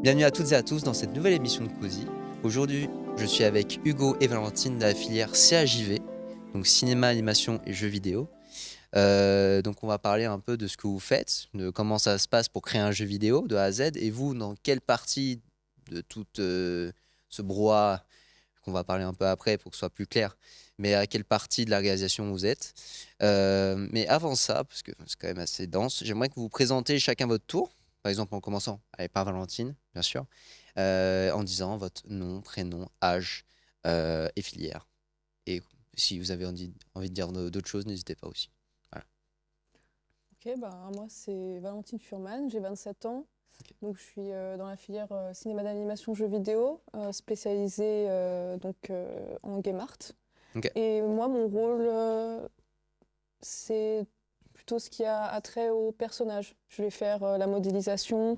Bienvenue à toutes et à tous dans cette nouvelle émission de Cozy. Aujourd'hui, je suis avec Hugo et Valentine de la filière CAJV, donc cinéma, animation et jeux vidéo. Donc on va parler un peu de ce que vous faites, de comment ça se passe pour créer un jeu vidéo de A à Z, et vous, dans quelle partie de tout ce brouhaha qu'on va parler un peu après pour que ce soit plus clair, mais à quelle partie de la réalisation vous êtes. Mais avant ça, parce que c'est quand même assez dense, j'aimerais que vous vous présentez chacun votre tour. Par exemple, en commençant par Valentine, bien sûr, en disant votre nom, prénom, âge et filière. Et si vous avez envie de dire d'autres choses, n'hésitez pas aussi. Voilà. Ok, bah, moi c'est Valentine Furman, j'ai 27 ans. Ok. Donc je suis dans la filière cinéma d'animation jeux vidéo, spécialisée en game art. Ok. Et moi mon rôle c'est plutôt ce qui a attrait au personnage. Je vais faire la modélisation,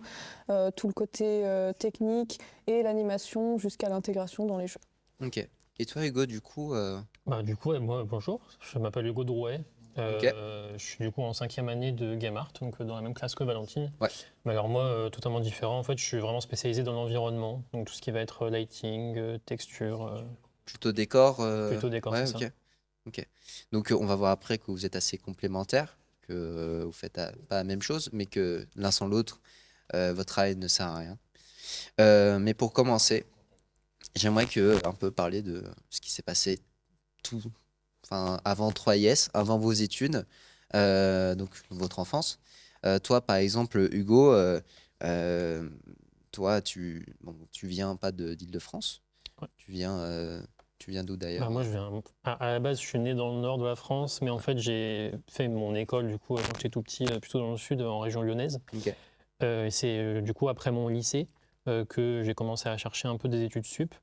tout le côté technique et l'animation jusqu'à l'intégration dans les jeux. Ok. Et toi, Hugo, du coup, Ouais, moi, bonjour, je m'appelle Hugo Drouet. ok. Je suis du coup en 5e année de Game Art, donc dans la même classe que Valentine. Ouais. Mais alors moi, totalement différent. En fait, je suis vraiment spécialisé dans l'environnement, donc tout ce qui va être lighting, texture, Plutôt décor. plutôt décor, Ouais, c'est ça. ok. Ok. Donc on va voir après que vous êtes assez complémentaires, que vous faites pas la même chose, mais que l'un sans l'autre, votre travail ne sert à rien. Mais pour commencer, j'aimerais que un peu parler de ce qui s'est passé tout, enfin avant 3IS, avant vos études, donc votre enfance. Toi, par exemple, Hugo, euh, toi, tu viens pas d'Île-de-France. Ouais. Tu viens d'où Bah, d'ailleurs? moi, à la base, je suis né dans le nord de la France, mais en fait, j'ai fait mon école du coup quand j'étais tout petit, plutôt dans le sud, en région lyonnaise. Ok. Et c'est du coup après mon lycée que j'ai commencé à chercher un peu des études sup,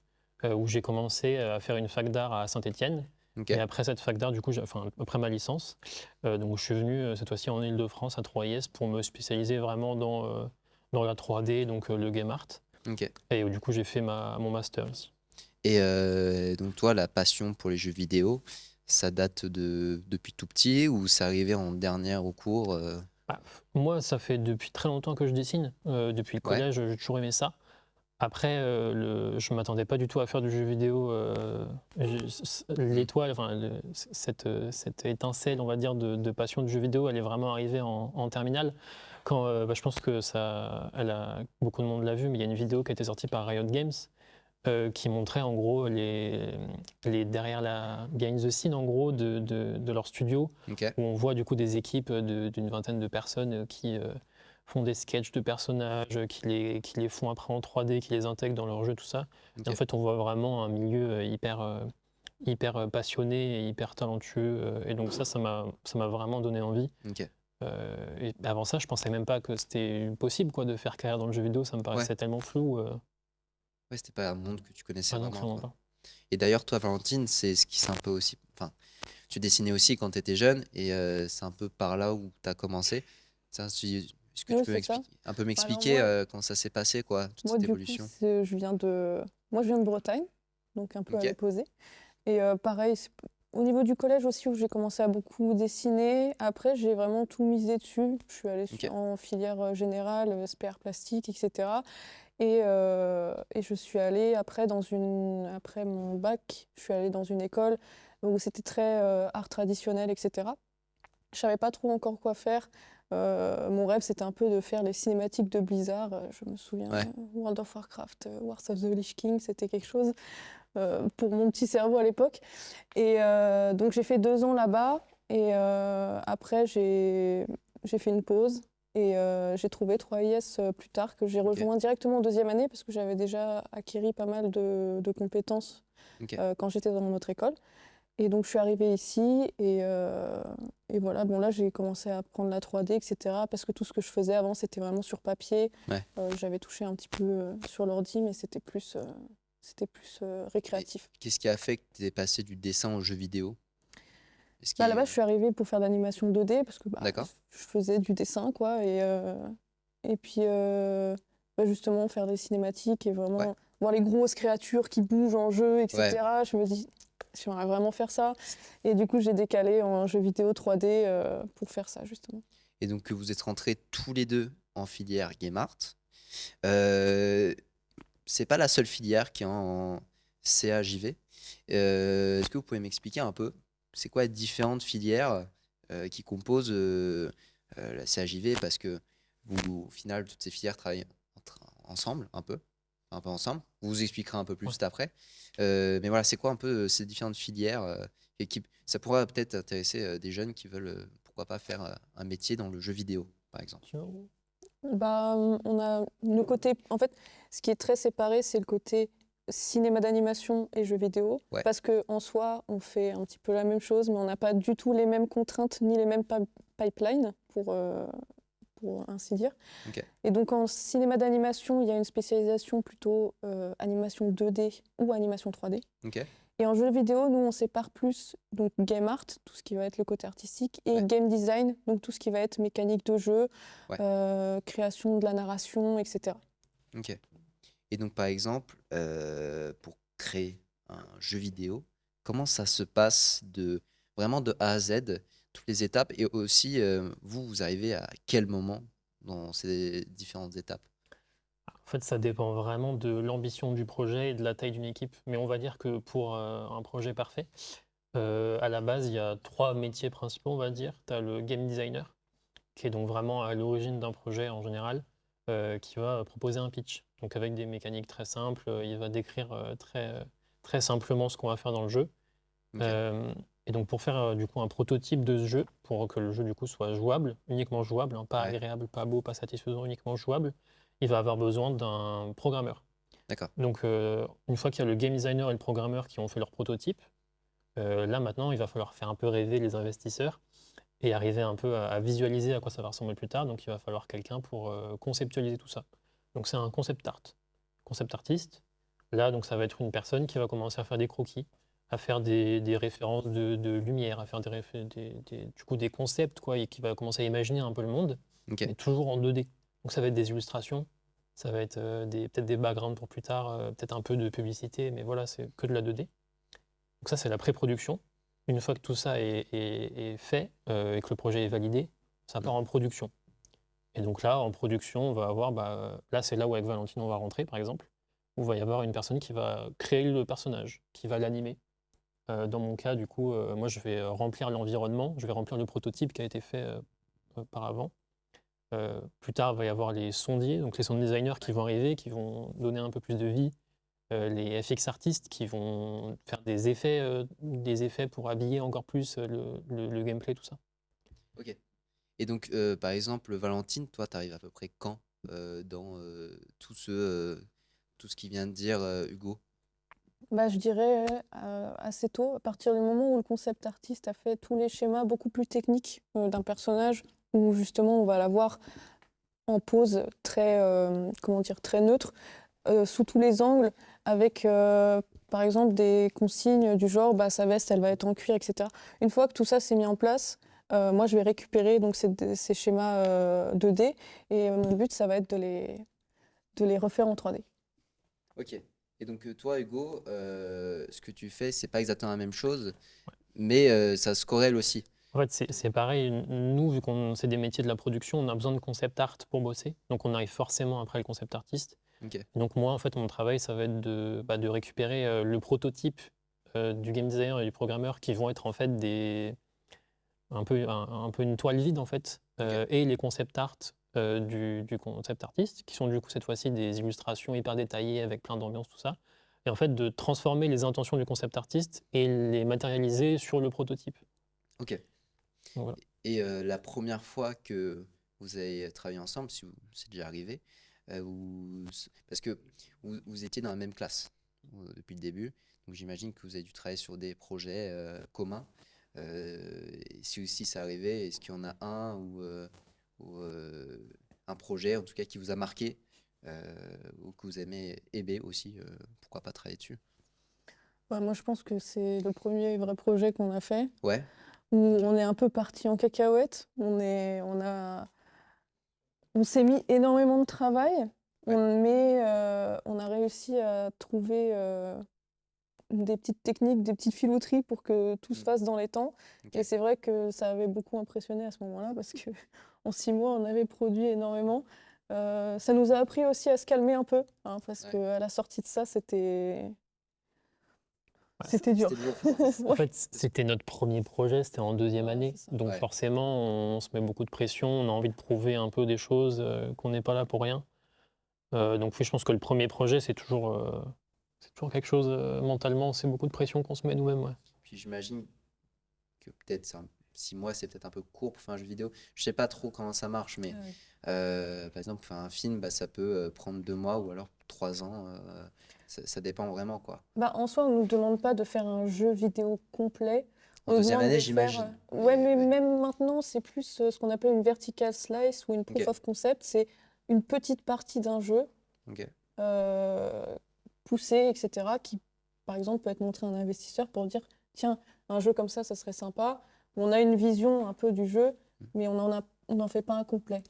où j'ai commencé à faire une fac d'art à Saint-Étienne. Ok. Et après cette fac d'art, du coup, enfin, après ma licence, donc je suis venu cette fois-ci en Île-de-France à 3IS pour me spécialiser vraiment dans la 3D, donc le game art. Ok. Et du coup, j'ai fait mon master. Et donc toi, la passion pour les jeux vidéo, ça date depuis tout petit ou c'est arrivé en dernière au cours Bah, moi, ça fait depuis très longtemps que je dessine. Depuis le Ouais. collège, j'ai toujours aimé ça. Après, je ne m'attendais pas du tout à faire du jeu vidéo. Mm. L'étoile, enfin, cette étincelle, on va dire, de passion du jeu vidéo, elle est vraiment arrivée en terminale. Quand, je pense que beaucoup de monde l'a vu, mais il y a une vidéo qui a été sortie par Riot Games qui montrait en gros derrière la behind the scene en gros de leur studio, Ok. où on voit du coup des équipes d'une vingtaine de personnes qui font des sketchs de personnages, qui les font après en 3D, qui les intègrent dans leur jeu, tout ça. Et en Ok. fait, on voit vraiment un milieu hyper passionné et hyper talentueux. Et donc ça m'a vraiment donné envie. Ok. Et avant ça, je pensais même pas que c'était possible quoi, de faire carrière dans le jeu vidéo. Ça me Ouais. paraissait tellement flou. Ouais, c'était pas un monde que tu connaissais Ah non, vraiment, clairement quoi. pas. Et d'ailleurs, toi, Valentine, c'est ce qui s'est un peu aussi. Enfin, tu dessinais aussi quand tu étais jeune et c'est un peu par là où tu as commencé. Ça, est-ce que tu Oui, peux c'est ça. Alors m'expliquer moi, comment ça s'est passé, quoi, toute moi cette du coup, évolution? moi, je viens de Bretagne, donc un peu à Ok. l'opposé. Et pareil, au niveau du collège aussi, où j'ai commencé à beaucoup dessiner. Après, j'ai vraiment tout misé dessus. Je suis allée Ok. en filière générale, SPR plastique, etc. Et je suis allée après mon bac, je suis allée dans une école où c'était très art traditionnel, etc. Je savais pas trop encore quoi faire. Mon rêve, c'était un peu de faire les cinématiques de Blizzard. Je me souviens, Ouais. World of Warcraft, Wars of the Lich King, c'était quelque chose pour mon petit cerveau à l'époque. Et donc j'ai fait 2 ans là-bas. Et après, j'ai fait une pause. Et j'ai trouvé 3IS plus tard, que j'ai Ok. rejoint directement en 2e année, parce que j'avais déjà acquis pas mal de compétences Ok. quand j'étais dans notre école. Et donc je suis arrivée ici et voilà, bon là j'ai commencé à apprendre la 3D, etc. Parce que tout ce que je faisais avant c'était vraiment sur papier. Ouais. J'avais touché un petit peu sur l'ordi, mais c'était plus Et récréatif. qu'est-ce qui a fait que tu es passé du dessin au jeu vidéo? Est-ce Bah, là-bas qu'il... je suis arrivée pour faire de l'animation 2D parce que bah, D'accord. je faisais du dessin quoi. Et puis bah, justement faire des cinématiques et Ouais. vraiment voir les grosses créatures qui bougent en jeu, Ouais. etc. Je me dis, j'aimerais vraiment faire ça. Et du coup, j'ai décalé en jeu vidéo 3D pour faire ça, justement. Et donc, que vous êtes rentrés tous les deux en filière Game Art. Euh, c'est pas la seule filière qui est en CAJV. Est-ce que vous pouvez m'expliquer un peu, c'est quoi les différentes filières qui composent la CAJV? Parce que vous, au final, toutes ces filières travaillent ensemble, un peu ensemble. Vous vous expliquerez un peu Ouais. plus après. Mais voilà, c'est quoi un peu ces différentes filières ça pourrait peut-être intéresser des jeunes qui veulent, pourquoi pas, faire un métier dans le jeu vidéo, par exemple. Bah, on a le côté. En fait, ce qui est très séparé, c'est le côté cinéma d'animation et jeux vidéo. Ouais. Parce qu'en soi, on fait un petit peu la même chose, mais on n'a pas du tout les mêmes contraintes ni les mêmes pipelines, pour ainsi dire. Ok. Et donc, en cinéma d'animation, il y a une spécialisation plutôt animation 2D ou animation 3D. Ok. Et en jeu vidéo, nous, on sépare plus donc game art, tout ce qui va être le côté artistique, et Ouais. game design, donc tout ce qui va être mécanique de jeu, Ouais. création de la narration, etc. Ok. Et donc, par exemple, pour créer un jeu vidéo, comment ça se passe vraiment de A à Z, toutes les étapes, et aussi, vous arrivez à quel moment dans ces différentes étapes? En fait, ça dépend vraiment de l'ambition du projet et de la taille d'une équipe. Mais on va dire que pour un projet parfait, à la base, il y a 3 métiers principaux, on va dire. Tu as le game designer, qui est donc vraiment à l'origine d'un projet en général, qui va proposer un pitch. Donc avec des mécaniques très simples, il va décrire très simplement ce qu'on va faire dans le jeu. Ok. Euh, et donc pour faire du coup un prototype de ce jeu, pour que le jeu du coup soit jouable, uniquement jouable, hein, pas Ouais. agréable, pas beau, pas satisfaisant, uniquement jouable, il va avoir besoin d'un programmeur. D'accord. Donc une fois qu'il y a le game designer et le programmeur qui ont fait leur prototype, là maintenant il va falloir faire un peu rêver les investisseurs et arriver un peu à visualiser à quoi ça va ressembler plus tard. Donc il va falloir quelqu'un pour conceptualiser tout ça. Donc c'est un concept artiste. Là, donc ça va être une personne qui va commencer à faire des croquis, à faire des références de lumière, à faire du coup des concepts, quoi, et qui va commencer à imaginer un peu le monde, Ok. mais toujours en 2D. Donc ça va être des illustrations, ça va être peut-être des backgrounds pour plus tard, peut-être un peu de publicité, mais voilà, c'est que de la 2D. Donc ça, c'est la pré-production. Une fois que tout ça est fait et que le projet est validé, ça part en production. Et donc là, en production, on va avoir, là c'est là où avec Valentine on va rentrer par exemple, où il va y avoir une personne qui va créer le personnage, qui va l'animer. Dans mon cas, du coup, moi je vais remplir l'environnement, je vais remplir le prototype qui a été fait auparavant. Plus tard, il va y avoir les sondiers, donc les sound designers qui vont arriver, qui vont donner un peu plus de vie, les FX artistes qui vont faire des effets pour habiller encore plus le gameplay, tout ça. Ok. Et donc, par exemple, Valentine, toi, tu arrives à peu près quand dans tout ce qui vient de dire Hugo? Bah, je dirais assez tôt, à partir du moment où le concept artiste a fait tous les schémas beaucoup plus techniques d'un personnage, où justement on va l'avoir en pose très, comment dire, très neutre, sous tous les angles, avec par exemple des consignes du genre bah, sa veste elle va être en cuir, etc. Une fois que tout ça s'est mis en place, moi je vais récupérer donc ces schémas 2D et mon but ça va être de les refaire en 3D. Ok. Et donc, toi, Hugo, ce que tu fais, c'est pas exactement la même chose, mais ça se corrèle aussi. En fait, c'est pareil. Nous, vu qu'on c'est des métiers de la production, on a besoin de concept art pour bosser. Donc, on arrive forcément après le concept artiste. Ok. Donc, moi, en fait, mon travail, ça va être de récupérer le prototype du game designer et du programmeur qui vont être en fait un peu une toile vide, en fait, Ok. et les concept art du concept artiste, qui sont du coup cette fois-ci des illustrations hyper détaillées avec plein d'ambiance, tout ça. Et en fait, de transformer les intentions du concept artiste et les matérialiser sur le prototype. Ok. Donc, voilà. Et la première fois que vous avez travaillé ensemble, si c'est déjà arrivé, parce que vous étiez dans la même classe depuis le début, donc j'imagine que vous avez dû travailler sur des projets communs. Et si aussi ça arrivait, est-ce qu'il y en a un ou un projet en tout cas qui vous a marqué ou que vous aimez aimer aussi, pourquoi pas travailler dessus? Bah, moi je pense que c'est le premier vrai projet qu'on a fait, Ouais, où ok. on est un peu parti en cacahuète, on s'est mis énormément de travail, Ouais. mais on a réussi à trouver des petites techniques, des petites filouteries pour que tout se Mm. fasse dans les temps. Et Ok. c'est vrai que ça avait beaucoup impressionné à ce moment-là parce que en 6 mois, on avait produit énormément. Ça nous a appris aussi à se calmer un peu, hein, parce Ouais. qu'à la sortie de ça, c'était Ouais. dur. C'était lourd. En fait, c'était notre premier projet, c'était en deuxième Ouais, année. c'est ça. Donc Ouais. forcément, on se met beaucoup de pression, on a envie de prouver un peu des choses, qu'on n'est pas là pour rien. Donc oui, je pense que le premier projet, c'est toujours quelque chose, mentalement, c'est beaucoup de pression qu'on se met nous-mêmes, ouais. Puis j'imagine que peut-être 6 mois, c'est peut-être un peu court pour faire un jeu vidéo. Je sais pas trop comment ça marche, mais Ah oui. par exemple, faire un film, bah, ça peut prendre 2 mois ou alors 3 ans. Ça dépend vraiment, quoi. Bah, en soi, on ne nous demande pas de faire un jeu vidéo complet. En On nous deuxième demande année, de faire. j'imagine. Ouais, mais Ouais. même maintenant, c'est plus ce qu'on appelle une vertical slice ou une proof Ok. of concept. C'est une petite partie d'un jeu Ok. euh, poussé, etc., qui, par exemple, peut être montré à un investisseur pour dire, tiens, un jeu comme ça serait sympa. On a une vision un peu du jeu, mais on n'en fait pas un complet.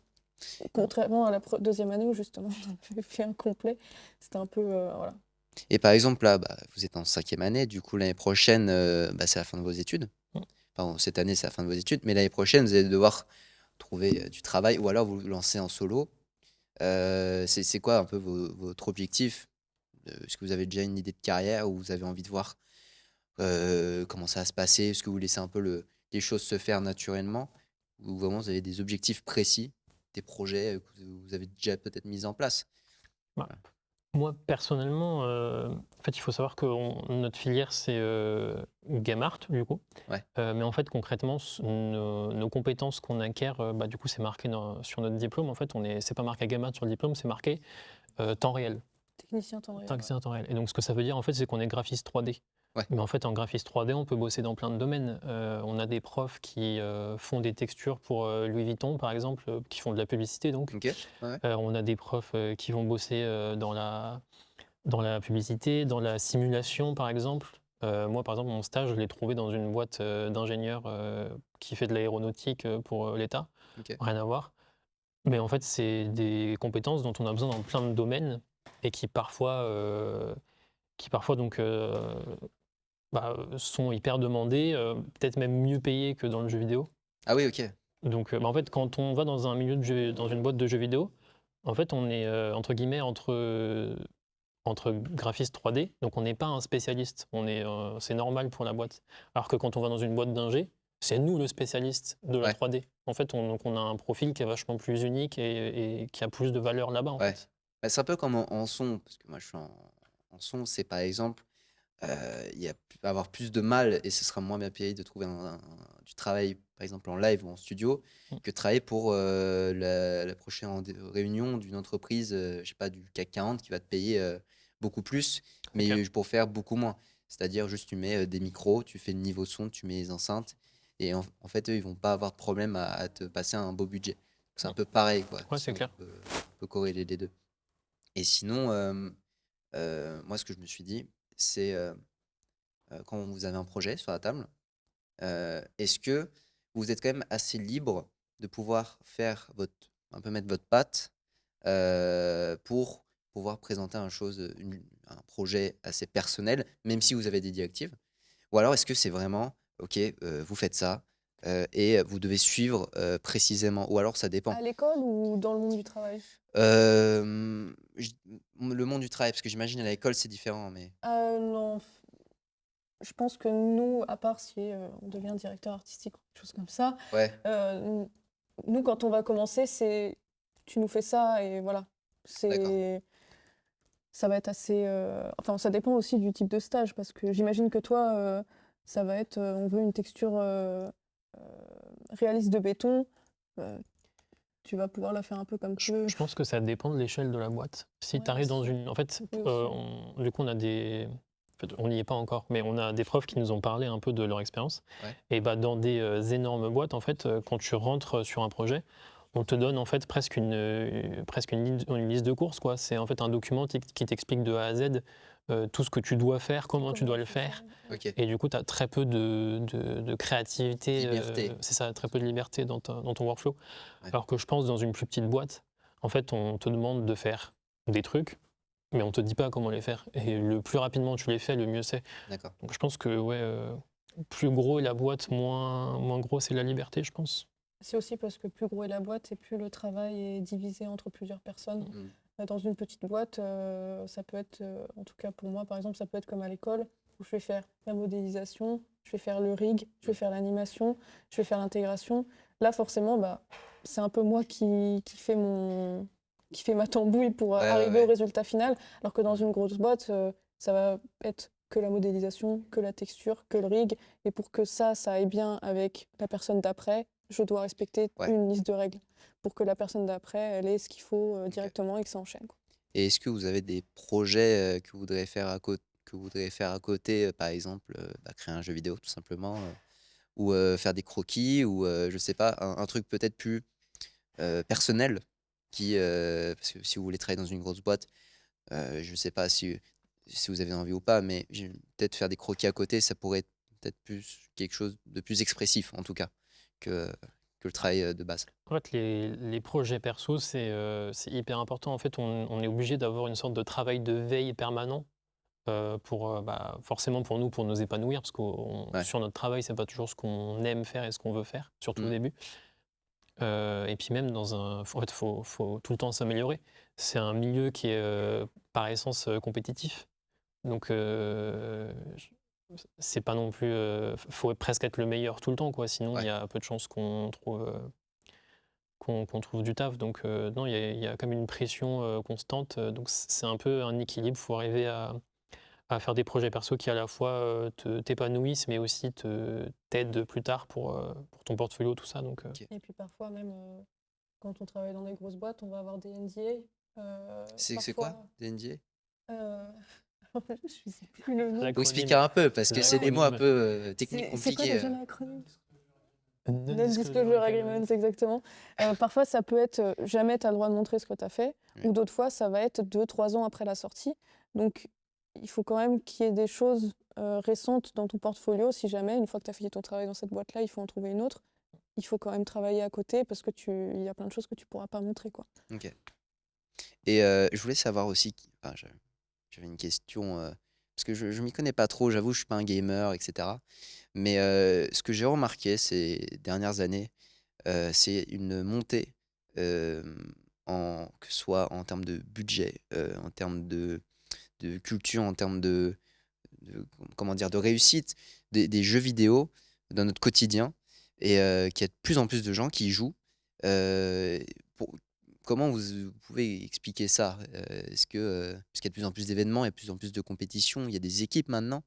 Contrairement à la deuxième année où justement on avait fait un complet, c'était un peu voilà. Et par exemple, là, bah, vous êtes en 5e année, du coup, l'année prochaine, bah, c'est la fin de vos études. Mmh. Pardon, cette année, c'est la fin de vos études, mais l'année prochaine, vous allez devoir trouver du travail ou alors vous vous lancez en solo. C'est quoi un peu votre objectif? Est-ce que vous avez déjà une idée de carrière ou vous avez envie de voir comment ça va se passer? Est-ce que vous laissez un peu les choses se faire naturellement? Ou vraiment vous avez des objectifs précis, des projets que vous avez déjà peut-être mis en place? Bah, Voilà. moi, personnellement, en fait, il faut savoir que notre filière, c'est Game Art, du coup. Ouais, Mais en fait, concrètement, nos compétences qu'on acquiert, bah, du coup, c'est marqué sur notre diplôme. En fait, c'est pas marqué Game Art sur le diplôme, c'est marqué temps réel. Technicien temps réel. C'est un temps réel. Et donc, ce que ça veut dire, en fait, c'est qu'on est graphiste 3D. ouais, Mais en fait, en graphiste 3D, on peut bosser dans plein de domaines. On a des profs qui font des textures pour Louis Vuitton, par exemple, qui font de la publicité, donc. ok, ouais, On a des profs qui vont bosser dans la publicité, dans la simulation, par exemple. Moi, par exemple, mon stage, je l'ai trouvé dans une boîte d'ingénieurs qui fait de l'aéronautique pour l'État. ok. Rien à voir. Mais en fait, c'est des compétences dont on a besoin dans plein de domaines et qui parfois donc, sont hyper demandés, peut-être même mieux payés que dans le jeu vidéo. Ah oui, ok. Donc, en fait, quand on va dans un milieu dans une boîte de jeux vidéo, en fait, on est entre guillemets entre graphistes 3D, donc on n'est pas un spécialiste, c'est normal pour la boîte. Alors que quand on va dans une boîte d'ingé, c'est nous le spécialiste de la Ouais, 3D. En fait, donc on a un profil qui est vachement plus unique et qui a plus de valeur là-bas, en ouais. fait. Bah, c'est un peu comme en son, parce que moi je suis en son, c'est par exemple, va avoir plus de mal et ce sera moins bien payé de trouver du travail, par exemple en live ou en studio, Mm. que de travailler pour la prochaine réunion d'une entreprise, je sais pas, du CAC 40 qui va te payer beaucoup plus, C'est clair. mais pour faire beaucoup moins. C'est-à-dire juste tu mets des micros, tu fais le niveau son, tu mets les enceintes et en fait eux ils vont pas avoir de problème à te passer un beau budget. C'est un Mm. peu pareil quoi, Ouais, si c'est on clair. peut corréler les deux. Et sinon, moi ce que je me suis dit, c'est quand vous avez un projet sur la table, est-ce que vous êtes quand même assez libre de pouvoir faire un peu mettre votre patte pour pouvoir présenter un projet assez personnel, même si vous avez des directives? Ou alors est-ce que c'est vraiment, ok, vous faites ça et vous devez suivre précisément, ou alors ça dépend. À l'école ou dans le monde du travail? Je- le monde du travail, parce que j'imagine à l'école c'est différent, mais Non, je pense que nous, à part si on devient directeur artistique ou quelque chose comme ça, ouais, nous, quand on va commencer, c'est tu nous fais ça et voilà. d'accord. C'est Ça va être assez. Enfin, ça dépend aussi du type de stage parce que j'imagine que toi, ça va être on veut une texture euh, réaliste de béton. euh, Tu vas pouvoir la faire un peu comme tu veux. Je pense que ça dépend de l'échelle de la boîte. Si Ouais, tu arrives dans aussi. une. En fait, Oui, aussi. du coup, on a des. En fait, on n'y est pas encore, mais on a des profs qui nous ont parlé un peu de leur expérience. Ouais, Et bah, dans des énormes boîtes, en fait, quand tu rentres sur un projet, on te donne en fait presque une liste de courses, quoi. C'est en fait un document qui t'explique de A à Z tout ce que tu dois faire, comment tu Comment dois il le faut faire. faire. ok. Et du coup, tu as très peu de créativité, Liberté. c'est ça, très peu de liberté dans ton workflow. Ouais, Alors que je pense dans une plus petite boîte, en fait, on te demande de faire des trucs, mais on te dit pas comment les faire. Et le plus rapidement tu les fais, le mieux c'est. d'accord. Donc je pense que ouais, plus gros est la boîte, moins gros c'est la liberté, je pense. C'est aussi parce que plus gros est la boîte et plus le travail est divisé entre plusieurs personnes. Dans une petite boîte, ça peut être, en tout cas pour moi par exemple, ça peut être comme à l'école, où je vais faire la modélisation, je vais faire le rig, je vais faire l'animation, je vais faire l'intégration. Là forcément, c'est un peu moi qui fait ma tambouille pour arriver au résultat final, alors que dans une grosse boîte, ça va être que la modélisation, que la texture, que le rig, et pour que ça aille bien avec la personne d'après, je dois respecter une liste de règles pour que la personne d'après, elle ait ce qu'il faut directement et que ça enchaîne, quoi. Et est-ce que vous avez des projets que vous voudriez faire à côté, par exemple, créer un jeu vidéo tout simplement, ou faire des croquis, ou je sais pas, un truc peut-être plus personnel parce que si vous voulez travailler dans une grosse boîte, je sais pas si vous avez envie ou pas, mais peut-être faire des croquis à côté, ça pourrait être peut-être plus quelque chose de plus expressif en tout cas que, que le travail de base. En fait, les projets perso, c'est hyper important. En fait, on est obligé d'avoir une sorte de travail de veille permanent pour, forcément pour nous, pour nous épanouir, parce que sur notre travail, c'est pas toujours ce qu'on aime faire et ce qu'on veut faire, surtout au début. Et puis même en fait, faut tout le temps s'améliorer. C'est un milieu qui est par essence compétitif. Donc c'est pas non plus. Faut presque être le meilleur tout le temps, quoi. Sinon, il y a peu de chances qu'on trouve du taf. Donc non, il y a comme une pression constante. Donc c'est un peu un équilibre. Faut arriver à faire des projets perso qui à la fois t'épanouissent, mais aussi t'aident plus tard pour ton portfolio, tout ça. Donc, Et puis parfois même, quand on travaille dans des grosses boîtes, on va avoir des NDA. C'est quoi, des NDA? Je sais plus le nom. Faut expliquer un peu, parce que c'est des mots un peu techniques, C'est quoi compliqués. déjà l'acronyme? Non-disclosure agreement, exactement. Parfois, ça peut être jamais tu as le droit de montrer ce que tu as fait, ou d'autres fois, ça va être 2-3 ans après la sortie. Donc, il faut quand même qu'il y ait des choses récentes dans ton portfolio. Si jamais, une fois que tu as fini ton travail dans cette boîte-là, il faut en trouver une autre. Il faut quand même travailler à côté parce que il y a plein de choses que tu pourras pas montrer, quoi. Ok. Et je voulais savoir aussi, j'avais une question, parce que je m'y connais pas trop, j'avoue, je suis pas un gamer, etc. Mais ce que j'ai remarqué ces dernières années, c'est une montée, que ce soit en termes de budget, en termes de culture, en termes comment dire, de réussite des jeux vidéo dans notre quotidien, et qu'il y a de plus en plus de gens qui y jouent. Euh, pour- Comment vous pouvez expliquer ça? Est-ce que, parce qu'il y a de plus en plus d'événements, il y a de plus en plus de compétitions, il y a des équipes maintenant.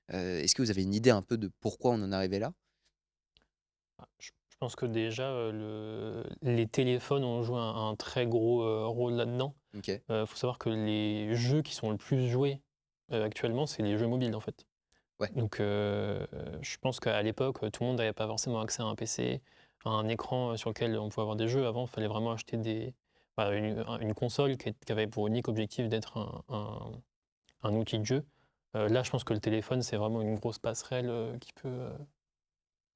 Est-ce que vous avez une idée un peu de pourquoi on en est arrivé là? je pense que déjà, les téléphones ont joué un très gros rôle là-dedans. Ok. Faut savoir que les jeux qui sont le plus joués actuellement, c'est les jeux mobiles en fait. Ouais. Donc je pense qu'à l'époque, tout le monde n'avait pas forcément accès à un PC, à un écran sur lequel on pouvait avoir des jeux. Avant, il fallait vraiment acheter une console qui avait pour unique objectif d'être un outil de jeu. Là, je pense que le téléphone, c'est vraiment une grosse passerelle qui peut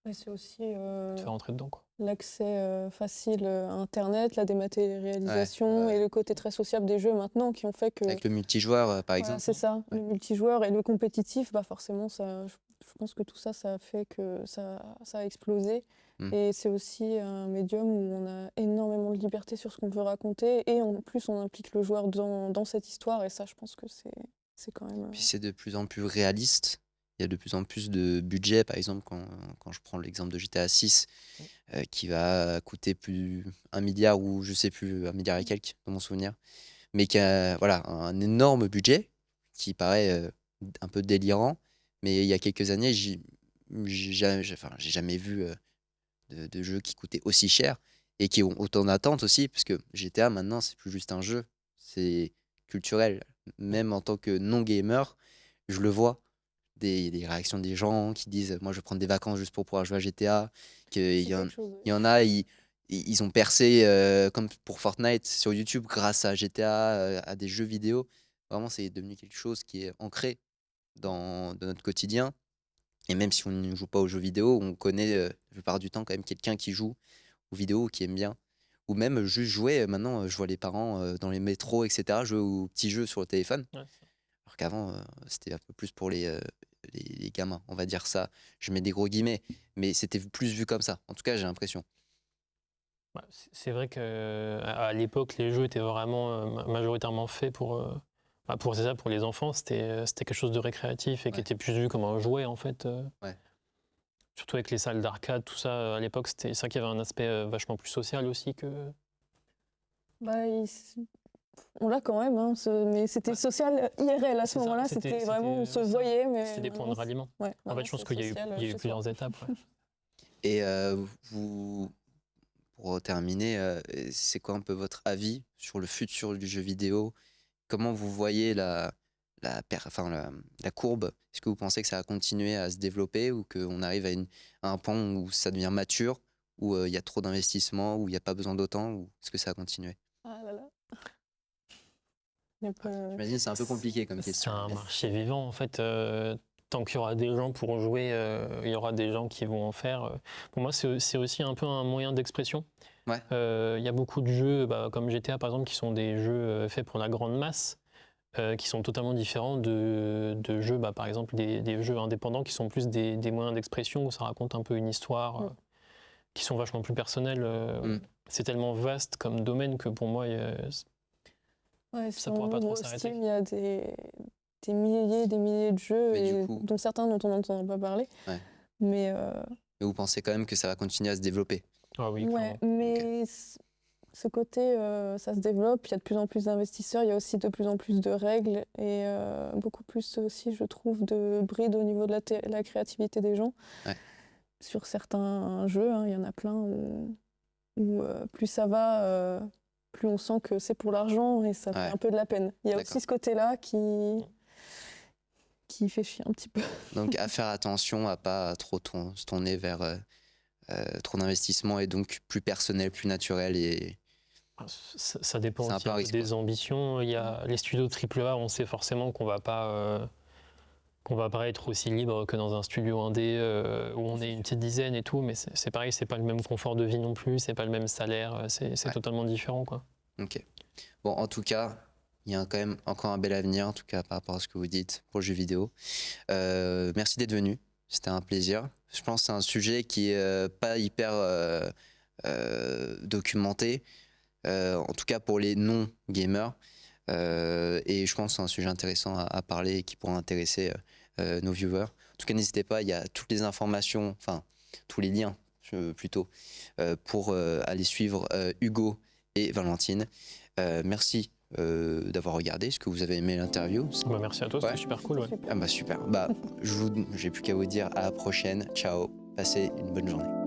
Et c'est aussi te faire entrer dedans, quoi. l'accès facile à Internet, la dématérialisation et le côté très sociable des jeux maintenant qui ont fait que... Avec le multijoueur, par Voilà, exemple. c'est ça, le multijoueur et le compétitif, forcément, je pense que tout ça, ça a fait que ça a explosé. Et c'est aussi un médium où on a énormément de liberté sur ce qu'on veut raconter et en plus, on implique le joueur dans cette histoire et ça, je pense que c'est quand même... Puis c'est de plus en plus réaliste. Il y a de plus en plus de budget, par exemple, quand je prends l'exemple de GTA 6, qui va coûter plus 1 milliard, ou je sais plus, 1 milliard et quelques dans mon souvenir, mais qui a voilà, un énorme budget qui paraît un peu délirant. Mais il y a quelques années, j'ai jamais vu de jeux qui coûtaient aussi cher et qui ont autant d'attentes aussi, parce que GTA maintenant, c'est plus juste un jeu, c'est culturel. Même en tant que non-gamer, je le vois, des réactions des gens qui disent moi je vais prendre des vacances juste pour pouvoir jouer à GTA, qu'il y, quelque chose, il y en a, ils ont percé comme pour Fortnite sur YouTube grâce à GTA, à des jeux vidéo. Vraiment, c'est devenu quelque chose qui est ancré dans notre quotidien. Et même si on ne joue pas aux jeux vidéo, on connaît la plupart du temps quand même quelqu'un qui joue aux vidéos, qui aime bien. Ou même juste jouer, maintenant, je vois les parents dans les métros, etc., jouer aux petits jeux sur le téléphone. Ouais. Alors qu'avant, c'était un peu plus pour les gamins, on va dire ça. Je mets des gros guillemets, mais c'était plus vu comme ça. En tout cas, j'ai l'impression. Bah, c'est vrai qu'à l'époque, les jeux étaient vraiment majoritairement faits pour c'est ça, pour les enfants. C'était quelque chose de récréatif et qui Ouais. était plus vu comme un jouet, en fait. Ouais. Surtout avec les salles d'arcade, tout ça, à l'époque, c'était ça qui avait un aspect vachement plus social aussi que. Bah, on l'a quand même, hein, mais c'était Ouais. social IRL à ce C'est ça, moment-là. C'était vraiment, on se voyait, mais C'était des points de maintenant, ralliement. ouais, En fait, maintenant, je pense c'est qu'il y a eu, social, il y a eu chez plusieurs soi. étapes. Ouais. Et vous, pour terminer, c'est quoi un peu votre avis sur le futur du jeu vidéo? Comment vous voyez la courbe? Est-ce que vous pensez que ça va continuer à se développer ou qu'on arrive à un point où ça devient mature, où il y a trop d'investissement, où il n'y a pas besoin d'autant, ou est-ce que ça va continuer? Ah là là. Il y a pas- J'imagine que c'est un peu compliqué comme C'est question. un mais- marché vivant, en fait. Tant qu'il y aura des gens pour jouer, il y aura des gens qui vont en faire. Pour moi, c'est aussi un peu un moyen d'expression. Ouais. Il y a beaucoup de jeux, comme GTA par exemple, qui sont des jeux faits pour la grande masse, qui sont totalement différents de jeux, par exemple, des jeux indépendants qui sont plus des moyens d'expression où ça raconte un peu une histoire, qui sont vachement plus personnelles. C'est tellement vaste comme domaine que pour moi, Ouais, ça sur pourra pas trop Nombre s'arrêter. Steam, il y a des milliers de jeux, Mais du et coup- dont certains dont on n'entend pas parler. Ouais. Mais Mais vous pensez quand même que ça va continuer à se développer? Ah oui, ouais, clairement. mais ce côté, ça se développe, il y a de plus en plus d'investisseurs, il y a aussi de plus en plus de règles et beaucoup plus aussi, je trouve, de brides au niveau de la créativité des gens. Ouais. Sur certains jeux, hein, il y en a plein où plus ça va, plus on sent que c'est pour l'argent et ça fait Ouais. un peu de la peine. Il y a D'accord. aussi ce côté-là qui fait chier un petit peu. Donc à faire attention à pas trop se tourner vers trop d'investissement et donc plus personnel, plus naturel et Ça dépend C'est un aussi peu un un peu risque, des ambitions. Il y a les studios AAA, on sait forcément qu'on va pas être aussi libre que dans un studio indé où on est une petite dizaine et tout, mais c'est pareil, c'est pas le même confort de vie non plus, c'est pas le même salaire, c'est Ouais. totalement différent, quoi. Ok. Bon, en tout cas, il y a quand même encore un bel avenir, en tout cas par rapport à ce que vous dites pour le jeu vidéo. Merci d'être venu, c'était un plaisir. Je pense que c'est un sujet qui est pas hyper documenté, en tout cas pour les non-gamers. Et je pense que c'est un sujet intéressant à parler et qui pourra intéresser nos viewers. En tout cas, n'hésitez pas, il y a toutes les informations, enfin tous les liens plutôt, pour aller suivre Hugo et Valentine. Merci d'avoir regardé. Est-ce que vous avez aimé l'interview? Merci à toi, Ouais. c'était super cool. Ouais. Ah bah super. Bah, j'ai plus qu'à vous dire à la prochaine. Ciao. Passez une bonne journée.